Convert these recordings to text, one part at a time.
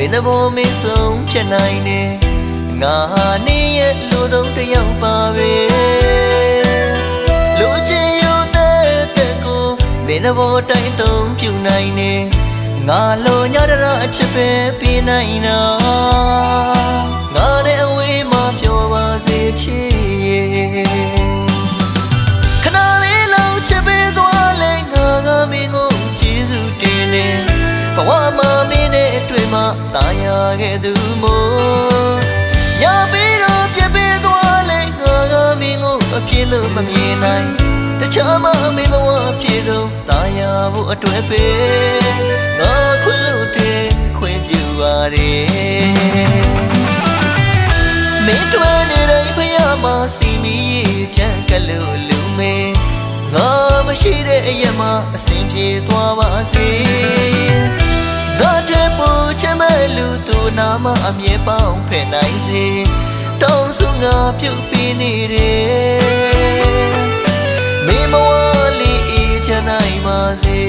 င်းသဘောမင်းဆုံးဖြစ်နိုင်တယ်ငါဟာနေရဲ့လူသုံးတစ်ယောက်ပါပဲလူချင်းယူတဲ့ကိုမင်းသဘောတိုင်းသုံးပြနိုင်တယ်ငါလိုညတရအချစ်ပဲပြနိုင်တော့ငါနဲ့အဝေးမှာပြောပါစေချစ်ခဏလေးလောက်ချစ်ပေးသွားလဲငါကမင်းကိုကျေးဇူးတင်နေဘဝမှာမင်းနဲ့တွေ့မှတာယာခဲ့သူမို့ညပြီးတော့ပြပေးသွားလဲငါကမင်းကိုအပြည့်လို့မမြင်နိုင်တခြားမမင်းဘဝပြည့်စုံတာယာဖို့အတွက်ပဲငါခွင့်လို့တဲ့ခွင့်ပြုပါတယ်မင်းတွေ့နေတဲ့ဖယားမစီမီချမ်းကလို့လူမေငါမရှိတဲ့အရက်မှာအစဉ်ပြေသွားပါစေငါတဲ့ပူချင်မဲ့လူသူနာမအမြဲပေါင်းဖယ်နိုင်စေတောင်းစုငါပြုတ်ပြီးနေတယ်မင်းမဝလေးအေးချမ်းနိုင်ပါစေ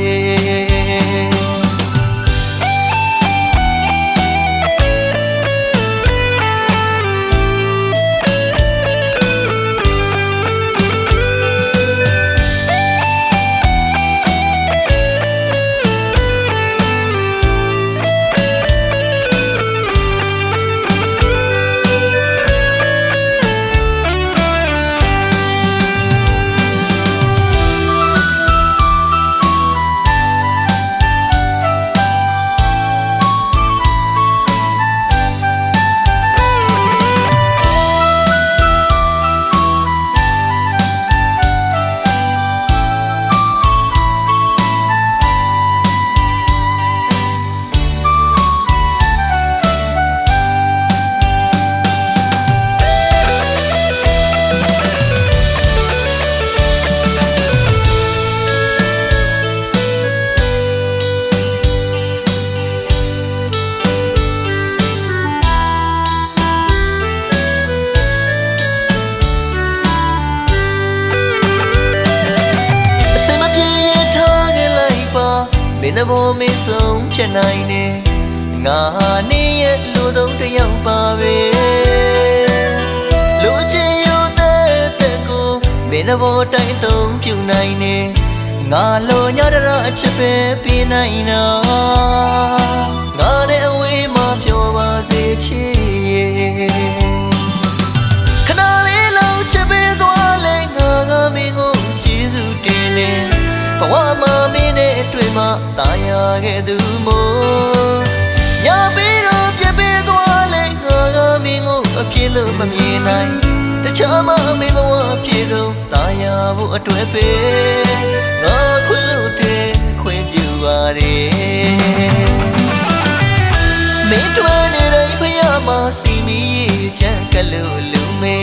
မင်းသဘောမင်းဆုံးဖြစ်နိုင်တယ်ငါဟာနေရဲ့လူသုံးတစ်ယောက်ပါပဲလူချင်းယူတဲ့ကိုမင်းသဘောတိုင်းသုံးပြနိုင်တယ်ငါလိုညတရအချစ်ပဲပြနိုင်တော့ငါနဲ့အဝေးမှာပြောပါစေချစ်ခဏလေးလောက်ချစ်ပေးသွားလဲငါကမင်းကိုကျေးဇူးတင်နေဘဝမှာမင်းနဲ့တွေ့မှတာယာခဲ့သူမို့ညပြီးတော့ပြပေးသွားလဲငါကမင်းကိုအပြည့်လို့မမြင်နိုင်တခြားမမင်းဘဝပြည့်စုံတာယာဖို့အတွက်ပဲငါခွင့်လို့တဲ့ခွင့်ပြုပါတယ်မင်းတွေ့နေတဲ့ဖယားမစီမီချမ်းကလို့လူမေ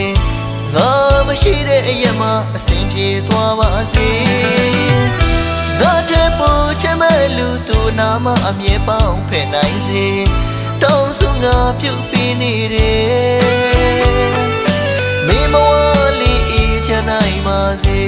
ငါမရှိတဲ့အရက်မှာအစဉ်ပြေသွားပါစေငါတဲ့ပူချင်မဲ့လူသူနာမအမြဲပေါင်းဖယ်နိုင်စေတောင်းစုငါပြုတ်ပြီးနေတယ်မင်းမဝလေးအေးချမ်းနိုင်ပါစေ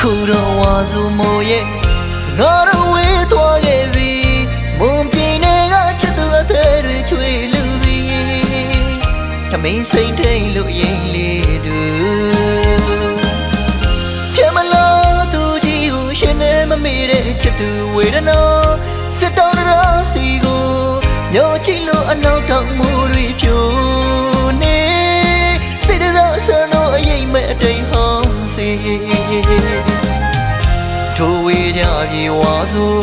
ခုတော့ဝါစုမိုးရဲ့ငါတို့ဝေးသွားခဲ့ပြီမုံပြင်းတွေကချစ်သူအသေးတွေချွေလူပြီသမင်းစိတ်ထိန်လို့ရင်လေးသူပြမလို့သူကြီးကိုရှင်နေမမေ့တဲ့ချစ်သူဝေဒနာစစ်တောင်းရစီကို မျိုးချီလို့အနောက်တောင်မူတွေဖြိုနေစိတ်တော်ဆန်းတော့အရင်မဲ့အတိတ်ဟောင်းစီထိုးဝေးကြပြေဝါဆို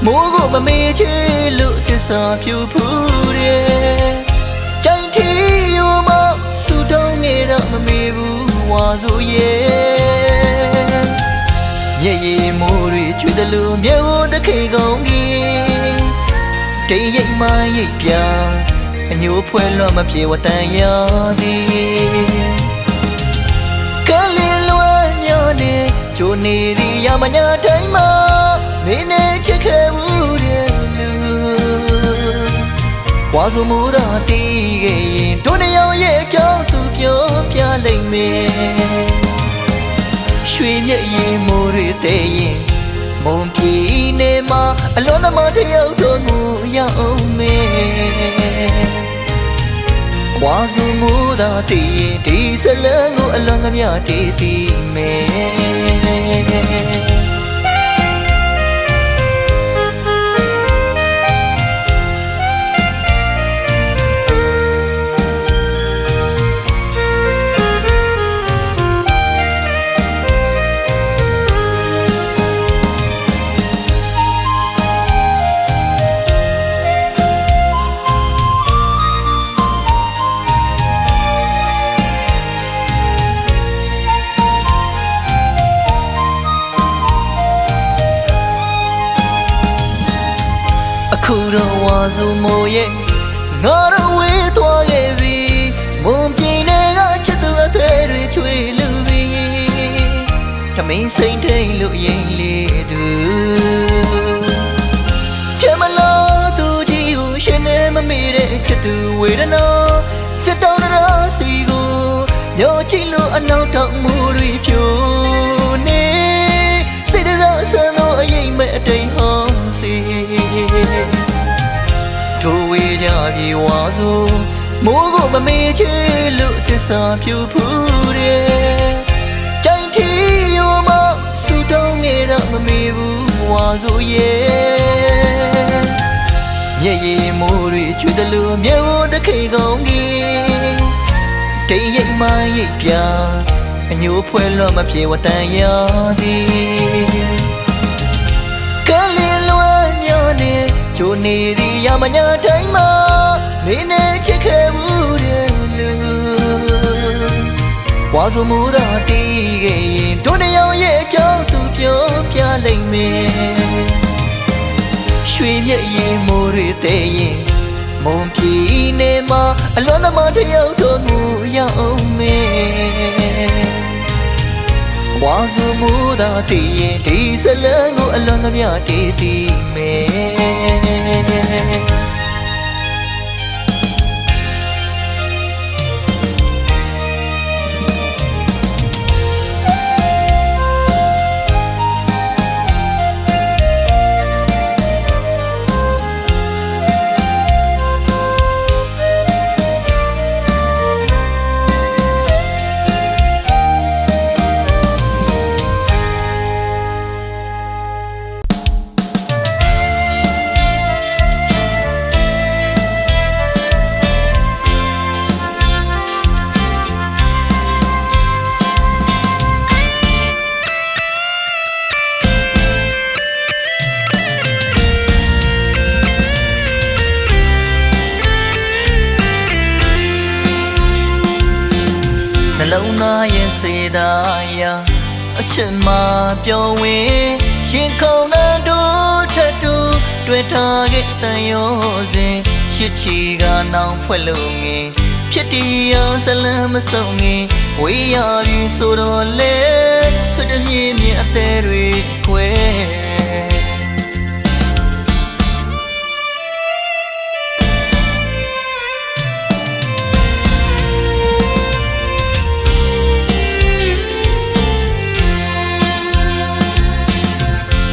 မိုးကိုမမေးချေလို့သစ္စာပြူဖူးတယ်ကြိုင်ထီယူမဆူတောင်းငယ်တော့မမေးဘူးဝါဆိုရဲ့မြေရီမိုးတွေချွေတယ်လို့မြေဝတခေကောင်းကြီးတိတ်ရိတ်မှရိတ်ပြအညိုးဖွဲလွှတ်မပြေဝတန်ရသည်ကလေးလွမ်းညနေဂျိုနေရီရမညာတိုင်းမှာမင်းနဲ့ချစ်ခဲ့မှုတဲ့လူဝါစုမှုတော်တီးခဲ့ရင်တို့နှစ်ယောက်ရဲ့အကြောင်းသူပြောပြလိုက်မယ်ရွှေမြတ်ရင်မိုးတွေတဲ့ရင်မုံပြည်နေမှာအလွန်သမောတယောက်တို့ကိုရောက်မယ်ဝါစုမှုတော်တီးရင်ဒီစလန်းကိုအလွန်ကမြတီးတီးမယ်ခုတော့ဝါစုမိုးရဲ့ငါတို့ဝေးသွားခဲ့ပြီမုံပြင်းတွေကချစ်သူအသေးတွေချွေလူပြီထမင်းစိမ့်ထိန်လို့ရင်လေးသူချမလို့သူကြီးကိုရှင်နေမမေ့တဲ့ချစ်သူဝေဒနာစစ်တောင်းရစီကိုမျိုးချီလို့အနောက်တောင်မူတွေဖြိုနေစိတ်တော်ဆန်းလို့အရင်မဲ့အတိတ်ဟောင်းစီထိုးဝေးကြပြေဝါဆိုမိုးကိုမမေ့ချေလို့သစ္စာပြူဖူးတယ်ကြိုင်ထီယူမဆူတောင်းငယ်တော့မမေ့ဘူးဝါဆိုရဲ့မြေရီမိုးတွေချွေတယ်လို့မြေဝတခေကောင်းကြီးတိတ်ရိတ်မှရိတ်ပြအညိုးဖွဲလွှတ်မပြေဝတန်ရသည်ကလေးလွမ်းညနေဂျိုနေရီရမညာတိုင်းမှာမင်းနဲ့ချစ်ခဲ့မှုတဲ့လူဝါစုမှုတော်တီးခဲ့ရင်တို့နှစ်ယောက်ရဲ့အကြောင်းသူပြောပြလိုက်မယ်ရွှေမြတ်ရင်မိုးတွေတဲ့ရင်မုံပြည်နေမှာအလွန်သမောတယောက်တို့ကိုရောက်မယ်ဝါစုမှုတော်တီးရင်ဒီစလန်းကိုအလွန်ကမြတီးတီးမယ်နှလုံးသားရဲ့စေတာရာအချစ်မှပြောင်းဝင်ရင်ခုန်တဲ့တို့ထက်တူတွေ့ထားခဲ့တဲ့ရောစဉ်ရှစ်ချီကနောင်ဖွဲ့လို့ငင်ဖြစ်တရားဇလန်းမဆုံးငင်ဝေးရပြီဆိုတော့လေဆွတ်တမြင့်မြင့်အသေးတွေခွဲ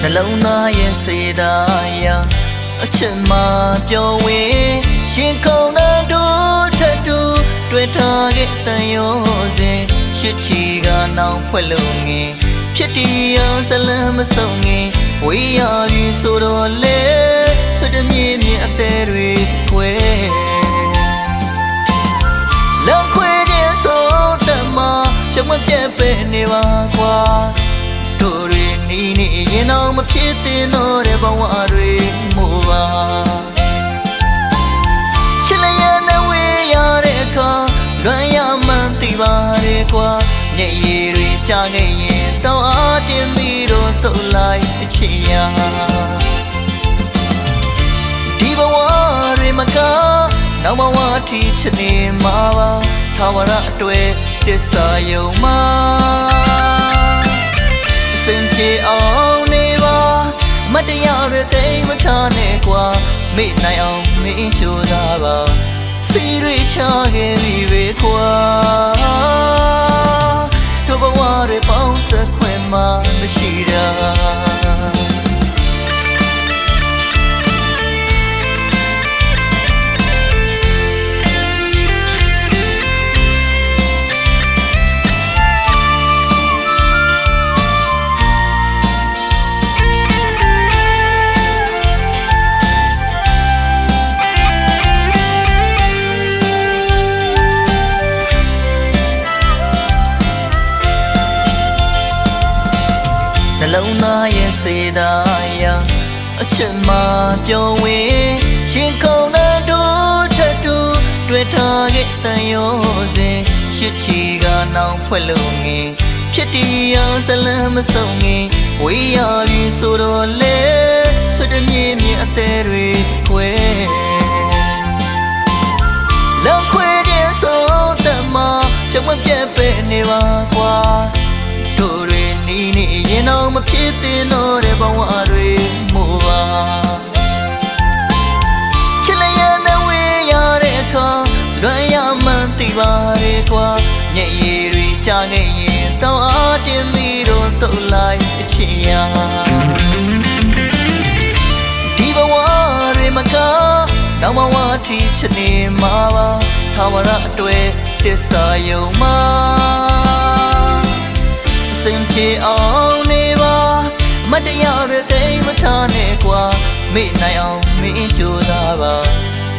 နှလုံးသားရဲ့စေတာရာအချစ်မှပြောင်းဝင်ရင်ခုန်တဲ့တို့ထက်တူတွေ့ထားခဲ့တဲ့ရောစဉ်ရှစ်ချီကနောင်ဖွဲ့လို့ငင်ဖြစ်တရားဇလန်းမဆုံးငင်ဝေးရပြီဆိုတော့လေဆွတ်的绵绵啊带蕊归，两块的手的马，像我别被你挖qua，多蕊你也那么撇的那的把我蕊木吧，起来呀那为呀的卡，乱呀满地吧的瓜，夜夜蕊家个夜到阿点米罗都来起呀。ဒီဘဝတွေမကနောက်ဘဝထိချနေမှာပါထာဝရအတွေ့တစ္ဆာယုံမှာအစင်ပြေအောင်နေပါမတရားတွေတိမ်မထားနဲ့ကွာမေ့နိုင်အောင်မင်းကြိုးစားပါစီတွေချခဲ့ပြီပဲကွာတို့ဘဝတွေပေါင်းစပ်ခွင့်မှမရှိတာနှလုံးသားရဲ့စေတာယာအချက်မှပြောဝင်ရှင်ကောင်းတဲ့တို့ထက်တူတွေ့ထားခဲ့တဲ့ရောစဉ်ရှစ်ချီကနောင်ဖွဲ့လို့ငင်ဖြစ်တရားဇလံမဆုံးငင်ဝေးရပြီဆိုတော့လေဆွတ်တမြင့်မြင့်အသေးတွေခွဲလောက်ခွဲတဲ့ဆုံးတမပြုံးမပြတ်ပဲနေပါကွာတို့တွေနီးနေရင်တော့မဖြစ်သေးတော့တဲ့ဘဝတွေမို့ပါချစ်လိုက်ရတဲ့ဝေးရတဲ့အခါလွမ်းရမှန်းသိပါရဲ့ကွာမျက်ရည်တွေကြားခဲ့ရင်တောင်းအားတင်ပြီးတော့တုတ်လိုက်အချင်ရဒီဘဝတွေမကနောက်ဘဝထိချစ်နေမှာပါထာဝရအတွေ့တစ္ဆာယုံမှာစင်ပြေအောင်နေပါမတရားတွေတိမ်မထားနဲ့ကွာမေ့နိုင်အောင်မင်းကြိုးစားပါ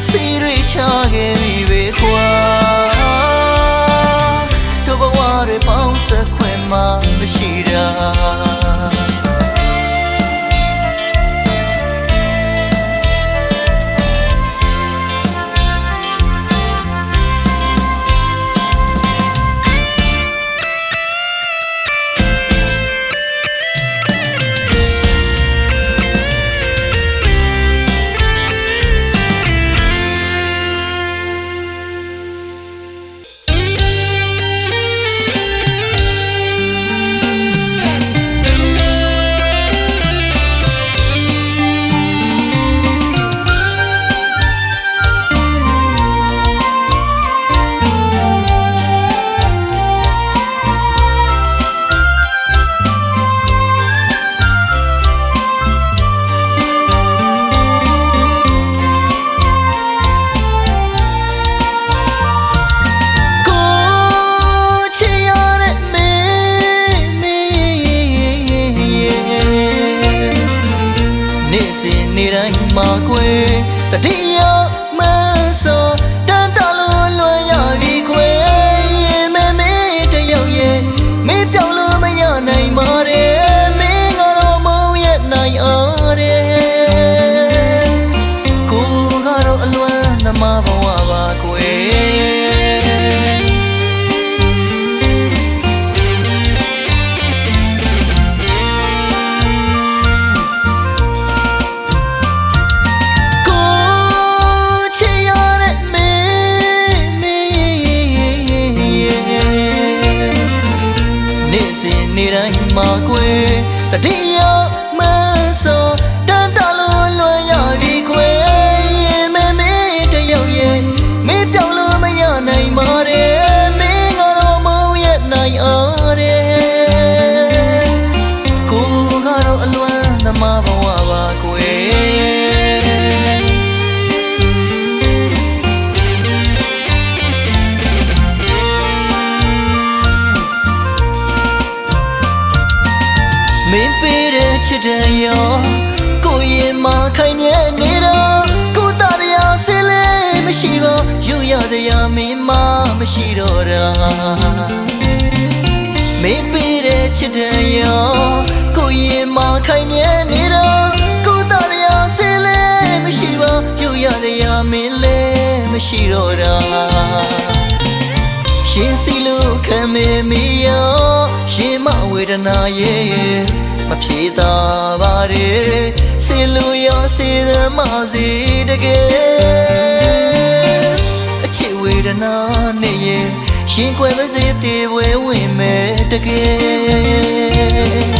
စီတွေချခဲ့ပြီပဲကွာတို့ဘဝတွေပေါင်းစပ်ခွင့်မှမရှိတာနေတိုင်းမှာကွယ်တတိယမဆောတန်တလို့လွန်ရပြီကွယ်မဲမဲတယောက်ရဲ့မင်းပြောင်းလို့မရနိုင်ပါရဲ့မင်းကတော့မုန်းရနိုင်အားတဲ့ကိုကတော့အလွမ်းသမားဘဝပါကွယ်နေတိုင်းမှာကွယ်တတိယမဆောတန်တလို့လွန်ရပြီကွယ်မဲမဲတယောက်ရဲ့မင်းပြောင်းလို့မရနိုင်ပါတဲ့မင်းကတော့မုန်းရနိုင်အားတဲ့ကိုကတော့အလွမ်းသမားဘဝပါကွယ်မင်းပေးတဲ့ချစ်တဲ့ရောကိုရင်မခိုင်မြဲနေတာ ရတရားမင်းမရှိတော့တာမင်းပေးတဲ့ချစ်တဲ့ရောကိုရင်မခိုင်မြဲနေတာကိုသားတရားစင်လဲမရှိပါယူရတရားမင်းလဲမရှိတော့တာရှင်စီလို့ခံမေမီရောရှင်မဝေဒနာရဲ့မဖြေသာပါရဲ့စေလို့ရောစေသမစီတကယ်အချစ်ဝေဒနာနဲ့ရဲ့ရှင်ကွယ်မစေတေဝဲဝင်မဲ့တကယ်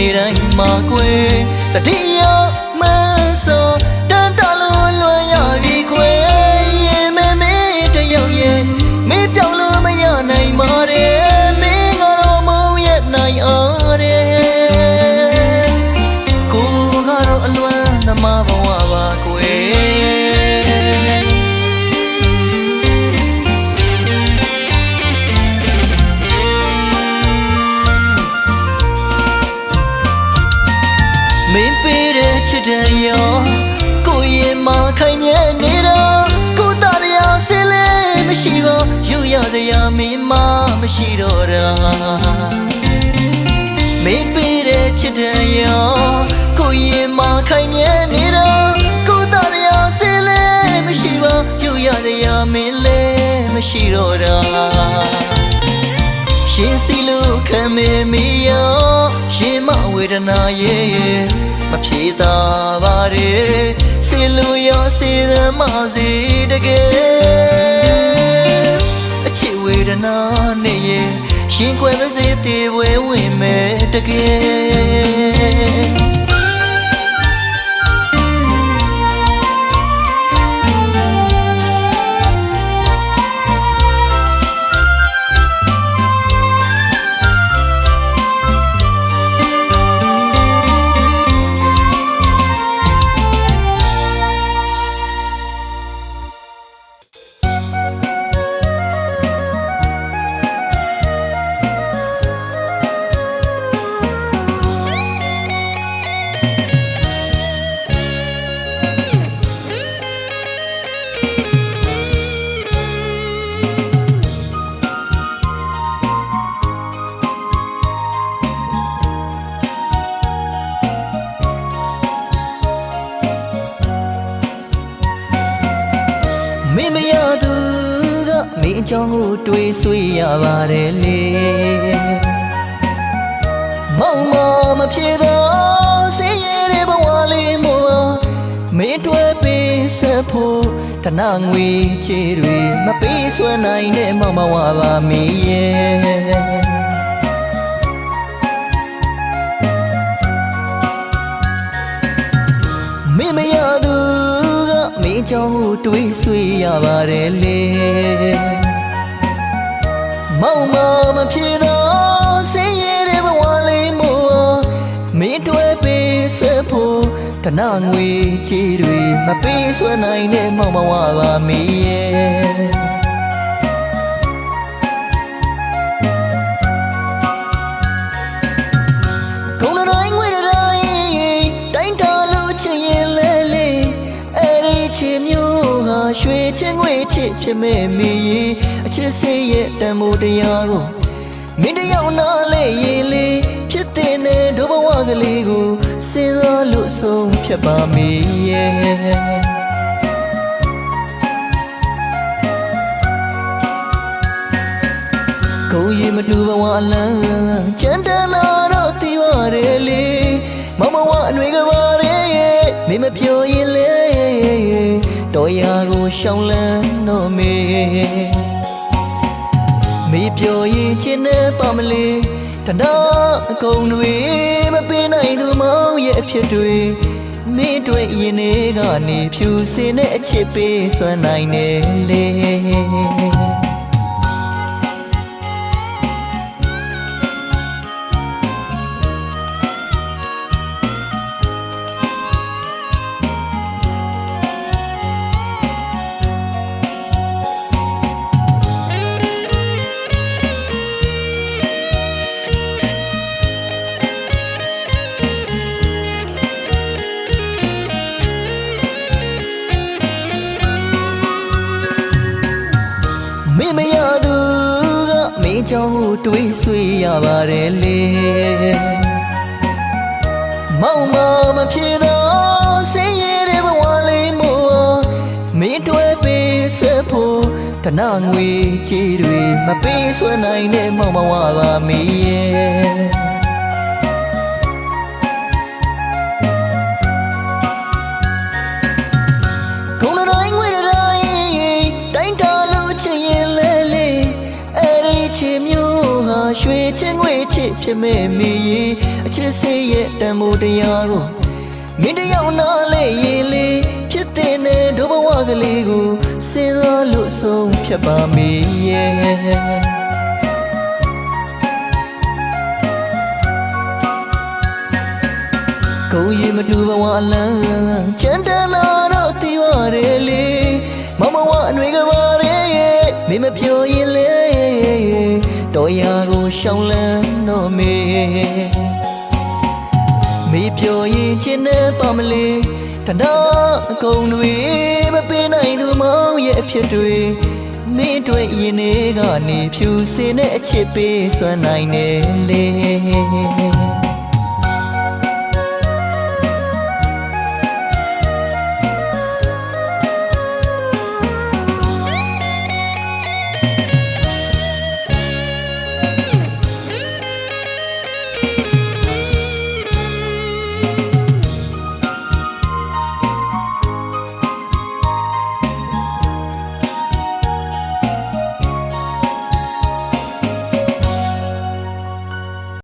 နေတိုင်းမှာကွယ်တတိယမဆောတန်တလို့လွန်ရပြီကွယ်ရင်မဲမဲတယောက်ရဲ့မင်းပြောင်းလို့မရနိုင်ပါတဲ့မင်းကတော့မုန်းရနိုင်အားတဲ့ကိုကတော့အလွမ်းသမားဘဝပါကွယ်မင်းပေးတဲ့ချစ်တဲ့ရောကိုရင်မခိုင်မြဲနေတာကိုသားတရားစင်လဲမရှိပါယူရတရားမင်းမရှိတော့တာမင်းပေးတဲ့ချစ်တဲ့ရောကိုရင်မခိုင်မြဲနေတာကိုသားတရားစင်လဲမရှိပါယူရတရားမင်းလဲမရှိတော့တာရှင်စီလို့ခံမေမီရောရှင်မဝေဒနာရဲ့မဖြေသာပါရဲ့စေလို့ရောစေသမစီတကယ်အချစ်ဝေဒနာနဲ့ရဲ့ရှင်ကွယ်မစေတေဝဲဝင်မဲ့တကယ်မင်းမရသူကမင်းအကြောင်းကိုတွေးဆွေးရပါတယ်လေမောင်မဖြစ်တော့စည်ရတဲ့ဘဝလေးမို့မင်းတွေ့ပေးဆက်ဖို့တနာငွေချေတွေမပေးဆွနိုင်တဲ့မောင်မဝပါမီရဲ့မင်းမရသူမင်းကြောင့်တွေးဆွေးရပါတယ်လေမောင်မဖြစ်တော့စည်ရတဲ့ဘဝလေးမို့မင်းတွေ့ပေးဆက်ဖို့တနာငွေချေတွေမပေးဆွနိုင်တဲ့မောင်မဝပါမီရဲ့ကုန်တိုင်းငွေတိုင်းတာလို့ချင်ရင်လဲလေအဲ့ဒီချစ်မျိုးဟာရွှေချင်းငွေချစ်ဖြစ်မဲ့မီအချစ်စေးရဲ့တန်ဖိုးတရားကိုမင်းတယောက်နားလဲရင်လေဖြစ်တဲ့ဒုဘဝကလေးကိုစဉ်းစားလို့ဆုံးဖြတ်ပါမီရဲ့မ ကိုရင်မတူဘဝလမ်းချမ်းတနာတော့တီးပါတယ်လေမမဝအနှွေကပါရဲ့မင်းမပြောရင်လေတော်ရာကိုရှောင်းလန်းတော့မေပြောရင်ချင်းနဲ့ပါမလေးတနာအကုန်တွေမပေးနိုင်သူမောင်ရဲ့အဖြစ်တွေမင်းတွေ့ရင်နေကနေဖြူစင်တဲ့အချစ်ပေးစွမ်းနိုင်နေလေမင်းမရသူကမင်းကြောင့်တွေးဆွေးရပါတယ်လေမောင်မဖြစ်တော့စင်ရတဲ့ဘဝလေးမို့မင်းတွေ့ပေးစဖို့တနာငွေချီတွေမပေးဆွနိုင်တဲ့မောင်မဝပါမီရဲ့ရွှေချင်းငွေချစ်ဖြစ်မဲ့မီအချစ်စေးရဲ့တန်မိုးတရားကိုမင်းတယောက်နားလေရင်လေဖြစ်တဲ့နဲ့ဒုဘဝကလေးကိုစဉ်းစားလို့ဆုံးဖြတ်ပါမီရဲ့ကိုရင်မတူဘဝလမ်းချမ်းတနာတော့တီးရတယ်လေမမဝအနှွေကပါရဲ့မင်းမပြောရင်လေတော်ရာကိုရှောင်းလန်းတော့မေပြောရင်ချင်းနဲ့ပါမလေးတနာအကုန်တွေမပေးနိုင်သူမောင်ရဲ့အဖြစ်တွေမင်းတွေ့ရင်နေကနေဖြူစင်တဲ့အချစ်ပေးစွမ်းနိုင်နေလေ